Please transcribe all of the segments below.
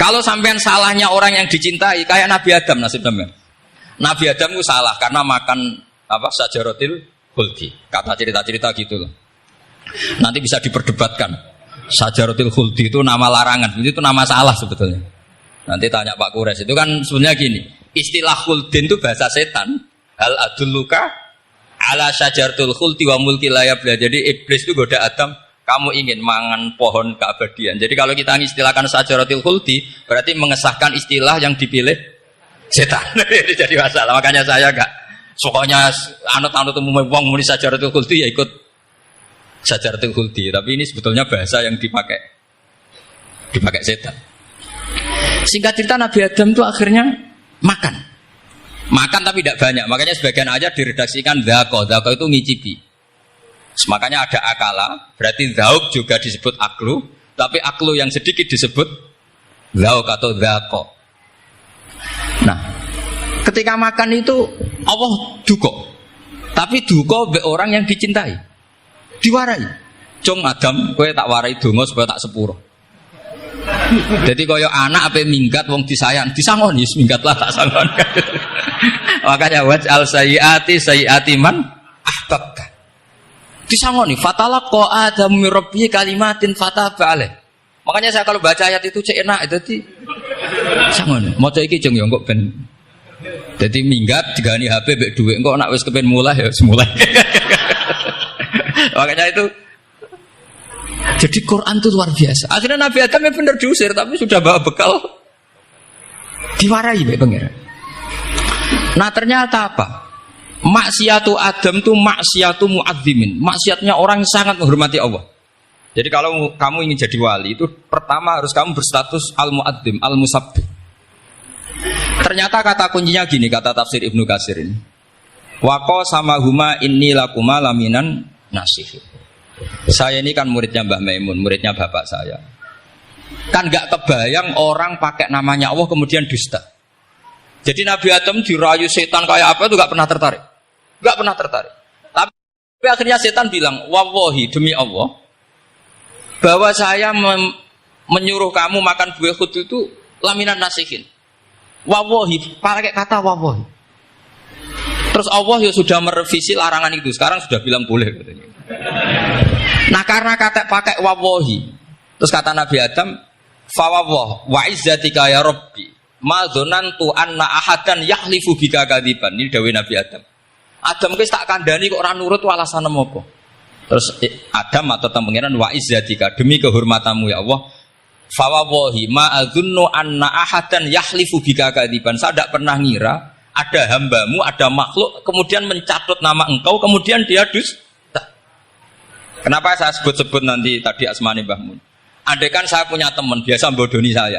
Kalau sampean salahnya orang yang dicintai, kayak Nabi Adam nasib sampean. Nabi Adam itu salah karena makan apa sajaratil khuldi. Kata cerita-cerita gitu loh. Nanti bisa diperdebatkan. Sajaratil khuldi itu nama larangan, itu nama salah sebetulnya. Nanti tanya Pak Kures, itu kan sebenarnya gini. Istilah khuldin itu bahasa setan. Hal adulluka ala sajaratul khuldi wa mulki la yabla. Jadi iblis itu goda Adam, kamu ingin mangan pohon keabadian. Jadi kalau kita mengistilahkan sajaratil khuldi, berarti mengesahkan istilah yang dipilih setan. Jadi masalah. Makanya saya enggak pokoknya anut-anut umum wong muni sajaratul khuldi ya ikut sajaratul khuldi. Tapi ini sebetulnya bahasa yang dipakai setan. Singkat cerita Nabi Adam itu akhirnya makan tapi tidak banyak. Makanya sebagian aja diredaksikan dzaqo itu ngicipi. Makanya ada akala, berarti dzauk juga disebut aklu, tapi aklu yang sedikit disebut dzauk atau dzaqo. Nah, ketika makan itu Allah duko, tapi duko be orang yang dicintai, diwarai. Cung Adam, kowe tak warai donga supaya tak sepuro. Jadi kaya anak apa minggat wong disayang, disangoni minggatlah tak sangon. Makanya waj'al sayyiati man ahbabta. Disangoni fatalaqa Adamu min rabbih kalimatin fataba alaih. Makanya saya kalau baca ayat itu cek enak dadi sangon. Maca iki jeng yo kok ben dadi minggat digani HP mbek dhuwit engko nek wis kepen mulai ya semulai. Makanya itu jadi Quran itu luar biasa. Akhirnya Nabi Adam yang benar diusir, tapi sudah bawa bekal diwarai mbek pangeran. Nah ternyata apa? Maksiatu Adam itu maksiatu mu'azzimin. Maksiatnya orang yang sangat menghormati Allah. Jadi kalau kamu ingin jadi wali itu pertama harus kamu berstatus al-mu'azzim, al-musabbih. Ternyata kata kuncinya gini, kata tafsir Ibnu Katsir ini. Waqo sama huma inni lakuma laminan nasih. Saya ini kan muridnya Mbah Maimun, muridnya bapak saya. Kan gak kebayang orang pakai namanya Allah kemudian dusta. Jadi Nabi Adam dirayu setan kayak apa itu gak pernah tertarik. Gak pernah tertarik. Tapi akhirnya setan bilang, wallahi demi Allah, bahwa saya menyuruh kamu makan buah khut itu laminan nasihin. Wallahi, pakai kata wallahi. Terus Allah ya sudah merevisi larangan itu. Sekarang sudah bilang boleh katanya. Nah karena kata pakai wawahi, terus kata Nabi Adam, fawawah wa izzatika ya Rabbi, ma dzanantu anna ahadan yahlifu bika kadziban. Ini dawuh Nabi Adam. Adam wis tak kandhani kok ora nurut alasan apa? Terus Adam atau pangeran wa izzatika, demi kehormatanmu ya Allah, fawawahi ma adzunnu anna ahadan yahlifu bika kadziban. Saya tidak pernah ngira ada hambamu, ada makhluk kemudian mencatut nama engkau kemudian dia dusta. Kenapa saya sebut-sebut nanti tadi asmane Mbah Mun? Andaikan saya punya teman biasa bodoni saya,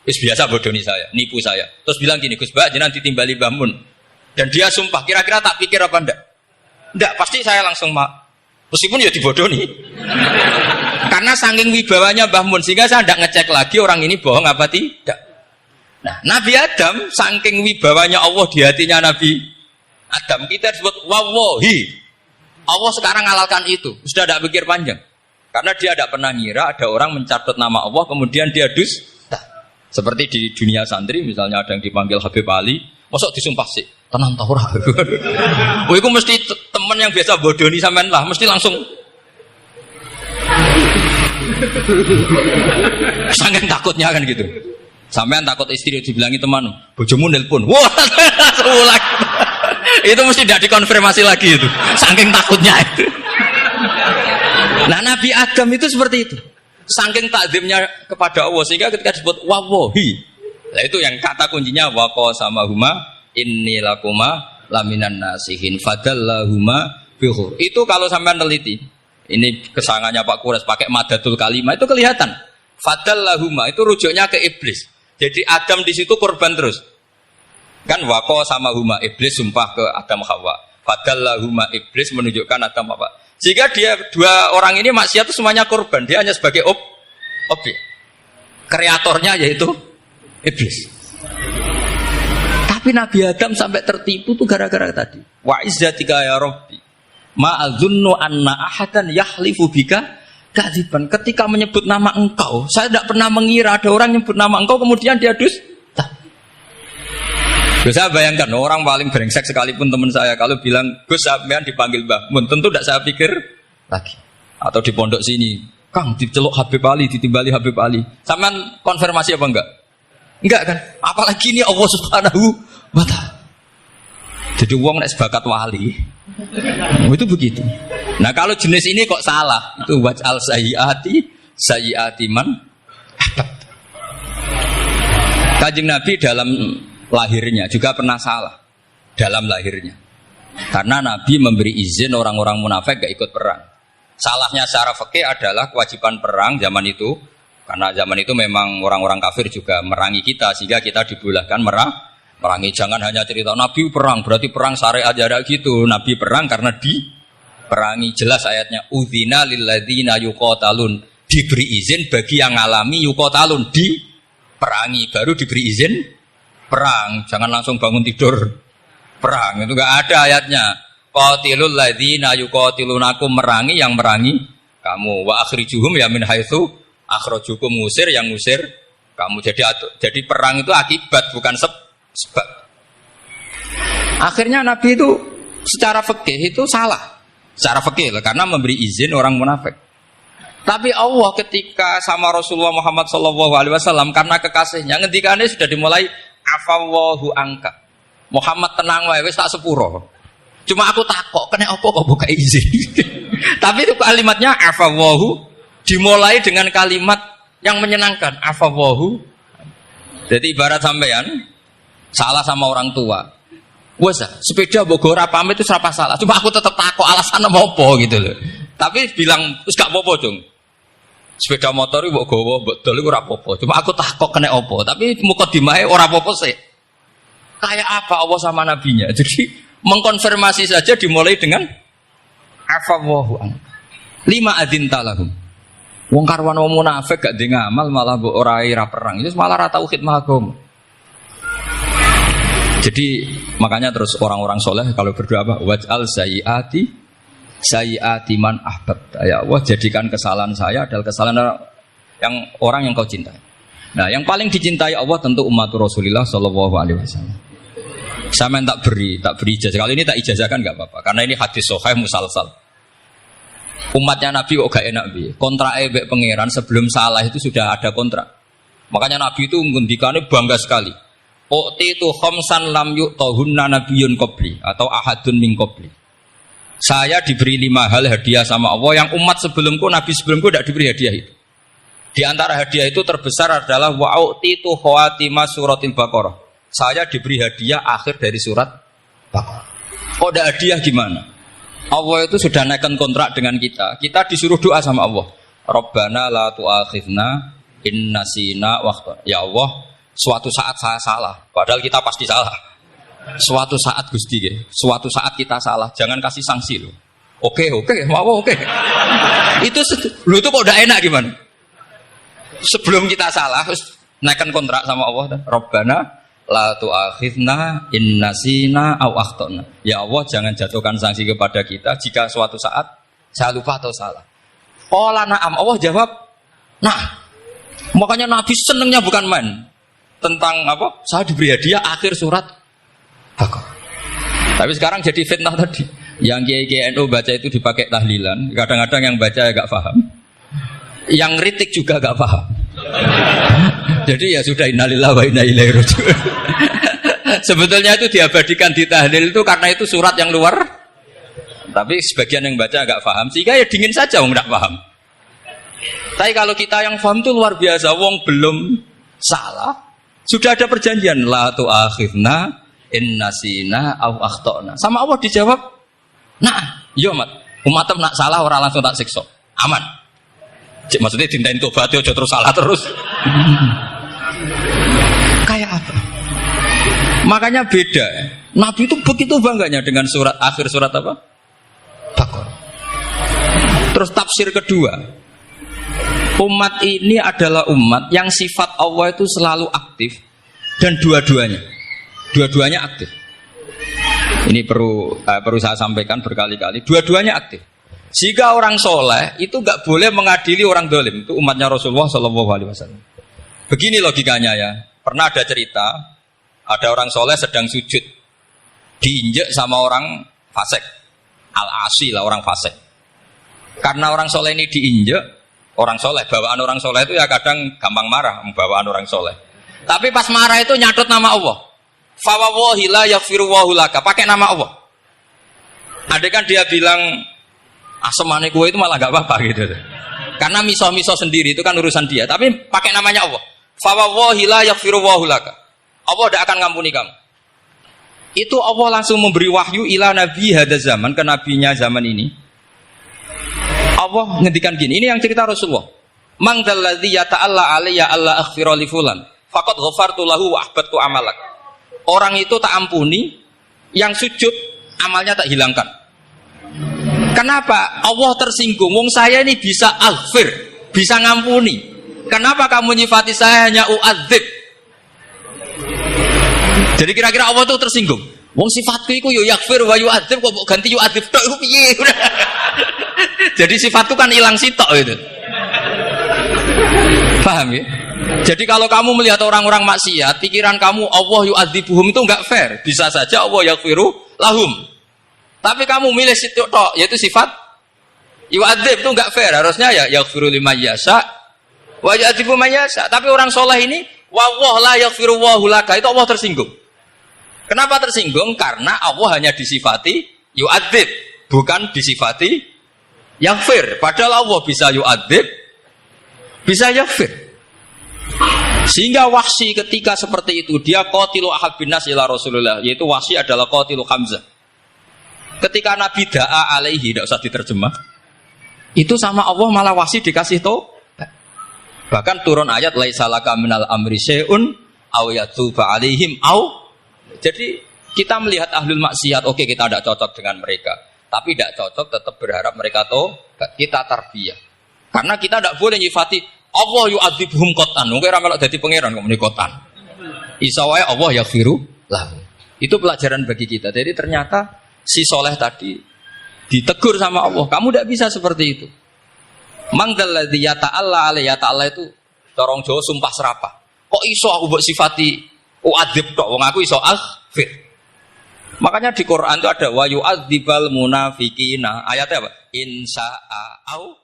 biasa bodoni saya, nipu saya, terus bilang gini, Gus Mbah jenengan ditimbali Mbah Mun, dan dia sumpah, kira-kira tak pikir apa enggak? Enggak, pasti saya langsung meskipun ya dibodoni. Karena saking wibawanya Mbah Mun sehingga saya tidak ngecek lagi orang ini bohong apa tidak. Nah, Nabi Adam saking wibawanya Allah di hatinya Nabi Adam, kita disebut wawahi. Allah sekarang halalkan itu, sudah tidak pikir panjang. Karena dia tidak pernah ngira ada orang mencatat nama Allah kemudian dia dusta. Seperti di dunia santri misalnya ada yang dipanggil Habib Ali, mosok disumpah sih, tenang tau ora. Oh itu mesti teman yang biasa bodoni sampean lah, mesti langsung saking takutnya kan gitu. Sampean takut istri dibilangi teman, bojomu nelpon. Wah, seulak. Itu mesti tidak dikonfirmasi lagi itu. Saking takutnya itu. Nah, Nabi Adam itu seperti itu. Saking takzimnya kepada Allah sehingga ketika disebut wawahi. Nah, itu yang kata kuncinya waqa sama huma inni lakuma laminan nasihin fadallahuma bihur. Itu kalau sampean teliti. Ini kesangannya Pak Kures pakai madatul kalimah itu kelihatan. Fadallahuma itu rujuknya ke iblis. Jadi Adam di situ korban terus. Kan waqo sama huma iblis sumpah ke Adam Hawa. Fadallahuma iblis menunjukkan Adam Hawa. Jika dia dua orang ini maksiat itu semuanya korban, dia hanya sebagai objek. Kreatornya yaitu iblis. Tapi Nabi Adam sampai tertipu tuh gara-gara tadi. Wa izzatika ya Rabbi, ma adzunnu anna ahadan yahlifu bika kadziban. Ketika menyebut nama engkau, saya tidak pernah mengira ada orang nyebut nama engkau kemudian dia dusta. Saya bayangkan orang paling brengsek sekalipun teman saya kalau bilang Gus sampean dipanggil Mbah Mun, tentu tidak saya pikir lagi. Atau di pondok sini, Kang diceluk Habib Ali, ditimbali Habib Ali. Sampean konfirmasi apa enggak? Enggak kan? Apalagi ini Allah Subhanahu wa ta'ala. Jadi wong nek sebakat wali. Itu begitu. Nah, kalau jenis ini kok salah? Itu waj'al sayyiati man ahbab. Kanjeng Nabi dalam lahirnya juga pernah salah dalam lahirnya. Karena Nabi memberi izin orang-orang munafik gak ikut perang. Salahnya secara fikih adalah kewajiban perang zaman itu. Karena zaman itu memang orang-orang kafir juga merangi kita sehingga kita dibolehkan merangi. Jangan hanya cerita Nabi perang berarti perang syariat aja gitu. Nabi perang karena diperangi. Jelas ayatnya udzina lilladzina yuqatalun, diberi izin bagi yang ngalami yuqatalun, diperangi baru diberi izin perang. Jangan langsung bangun tidur perang, itu enggak ada ayatnya. Qatilul ladzina yuqatilunakum, merangi yang merangi kamu. Wa akhrijuhum ya min haitsu akhrajukum, ngusir yang ngusir kamu. Jadi perang itu akibat bukan sebab. Akhirnya Nabi itu secara fikih itu salah. Secara fikih karena memberi izin orang munafik. Tapi Allah ketika sama Rasulullah Muhammad SAW karena kekasihnya ngendikane sudah dimulai afawwahu angka. Muhammad tenang wae wis tak sepuro. Cuma aku takok kena apa kok buka izin. Tapi itu kalimatnya afawwahu dimulai dengan kalimat yang menyenangkan, afawwahu. Jadi ibarat sampean salah sama orang tua. Wes sepeda mbok ora pamit itu serapa salah. Cuma aku tetap takok alasan apa gitu loh. Tapi bilang wis gak apa-apa, Jung. Sepeda motor mbok gowo, mbok dol iku ora apa-apa. Cuma aku takok kena apa. Tapi mukadimahe ora apa-apa sih. Kayak apa Allah sama nabinya. Jadi mengkonfirmasi saja dimulai dengan afawwahu an. Lima adzinta lahum. Wong karwan wong munafik gak ndek ngamal malah mbok ora ira perang. Itu malah ra tau khidmah agama. Jadi makanya terus orang-orang soleh kalau berdoa apa? Waj'al sayyiati man ahbab. Ya Allah, jadikan kesalahan saya adalah kesalahan yang orang yang kau cintai. Nah, yang paling dicintai Allah tentu umat Rasulullah sallallahu alaihi wasallam. Sama yang tak beri ijazah. Kalau ini tak ijazahkan enggak apa-apa karena ini hadis sahih musalsal. Umatnya Nabi kok gak enak bi. Kontrak mbek pangeran sebelum salah itu sudah ada kontrak. Makanya Nabi itu ngendikane bangga sekali. U'titu khamsan lam yu'tahunna nabiyyun qabli atau ahadun min qabli. Saya diberi 5 hal hadiah sama Allah yang umat sebelumku, nabi sebelumku tidak diberi hadiah itu. Di antara hadiah itu terbesar adalah wa'u'titu khawatima suratil Baqarah. Saya diberi hadiah akhir dari surat Baqarah. Kok ada hadiah gimana? Allah itu sudah naikkan kontrak dengan kita. Kita disuruh doa sama Allah. Rabbana la tu'akhidna in nasina waqta. Ya Allah, suatu saat saya salah, padahal kita pasti salah. Suatu saat Gusti, suatu saat kita salah, jangan kasih sanksi loh. Oke, mau oke. Itu kok udah enak gimana? Sebelum kita salah, terus naikkan kontrak sama Allah. Rabbana la tu'akhidna in nasina aw akhtana. Ya Allah, jangan jatuhkan sanksi kepada kita jika suatu saat saya lupa atau salah. Qala na'am, Allah jawab, nah. Makanya Nabi senengnya bukan main. Tentang apa? Saya diberi hadiah akhir surat Baqarah. Tapi sekarang jadi fitnah tadi. Yang kiai NU baca itu dipakai tahlilan. Kadang-kadang yang baca agak paham. Yang kritik juga agak paham. Jadi ya sudah innalillahi wa inna ilaihi raji'un. Sebetulnya itu diabadikan di tahlil itu karena itu surat yang luar. Tapi sebagian yang baca agak paham. Sehingga ya dingin saja wong enggak paham. Tapi kalau kita yang paham itu luar biasa. Wong belum salah. Sudah ada perjanjian la tu'akhidna in nasina aw akhtana. Sama Allah dijawab, "Nah, yo umat nak salah orang langsung tak siksa. Aman." Maksudnya dintain tobat aja terus salah terus. Kayak apa? Makanya beda. Nabi itu begitu bangganya dengan surat akhir surat apa? Baqarah. Terus tafsir kedua. Umat ini adalah umat yang sifat Allah itu selalu aktif dan dua-duanya aktif. Ini perlu saya sampaikan berkali-kali. Dua-duanya aktif. Jika orang soleh itu nggak boleh mengadili orang dolim. Itu umatnya Rasulullah SAW. Begini logikanya ya. Pernah ada cerita, ada orang soleh sedang sujud, diinjek sama orang fasik, al-asi lah orang fasik. Karena orang soleh ini diinjek, orang soleh, bawaan orang soleh itu ya kadang gampang marah, bawaan orang soleh. Tapi pas marah itu nyatut nama Allah. Fawawahi la yaghfirullahu laka, pakai nama Allah. Ada kan dia bilang asemane kue itu malah gak apa-apa gitu. Karena miso-miso sendiri itu kan urusan dia, tapi pakai namanya Allah. Fawawahi la yaghfirullahu laka. Allah tidak akan ngampuni kamu. Itu Allah langsung memberi wahyu ila nabi hada zaman, ke nabinya zaman ini. Allah ngendikan gini, ini yang cerita Rasulullah. Mang dzalladzi yata'alla alayya alla aghfira li fulan faqad ghafartu lahu wa ahbattu amalak. Orang itu tak ampuni, yang sujud amalnya tak hilangkan. Kenapa? Allah tersinggung. Wong saya ini bisa aghfir, bisa ngampuni. Kenapa kamu nyifati saya hanya u'adzib? Jadi kira-kira Allah itu tersinggung. Wong sifatku itu yo yaghfir wa yu'adzib, kok ganti yu'adzib tok iku piye? Jadi sifatku kan hilang sitok itu. Paham ya? Jadi kalau kamu melihat orang-orang maksiat, pikiran kamu Allah yu'adzibuhum itu enggak fair. Bisa saja Allah yaghfiru lahum. Tapi kamu milih sitok tok, yaitu sifat yu'adzib itu enggak fair. Harusnya ya yaghfiru liman yasha wa yu'adzibu man yasha. Tapi orang soleh ini wallahu la yaghfiru wallahu laka, itu Allah tersinggung. Kenapa tersinggung? Karena Allah hanya disifati yu'adzib, bukan disifati yaghfir. Padahal Allah bisa yu'adzib, bisa yaghfir. Sehingga Wahsy ketika seperti itu, dia qatilu ahad bin nas ila Rasulullah, yaitu Wahsy adalah qatilu Hamzah. Ketika Nabi da'a alaihi, tidak usah diterjemah, itu sama Allah malah Wahsy dikasih tahu. Bahkan turun ayat laisa laka minal amri syai'un aw yatuba alaihim aw. Jadi kita melihat ahlul maksiat, oke kita tidak cocok dengan mereka, tapi tidak cocok tetap berharap mereka tahu. Kita tarbiyah. Karena kita tidak boleh nyifati Allah yu'adzibuhum qatan. Mungkin ora melok dadi pangeran kok muni qatan. Isa wae Allah yaghfiru lahu. Itu pelajaran bagi kita. Jadi ternyata si soleh tadi ditegur sama Allah, kamu tidak bisa seperti itu. Mangdalladzi yata'alla alayya ta'ala itu corong Jawa sumpah serapah. Kok iso aku mbok sifati u'adzib tok, wong aku iso aghfir. Makanya di Quran itu ada wa yu'adzibal munafiqina. Ayatnya apa? Insa'a au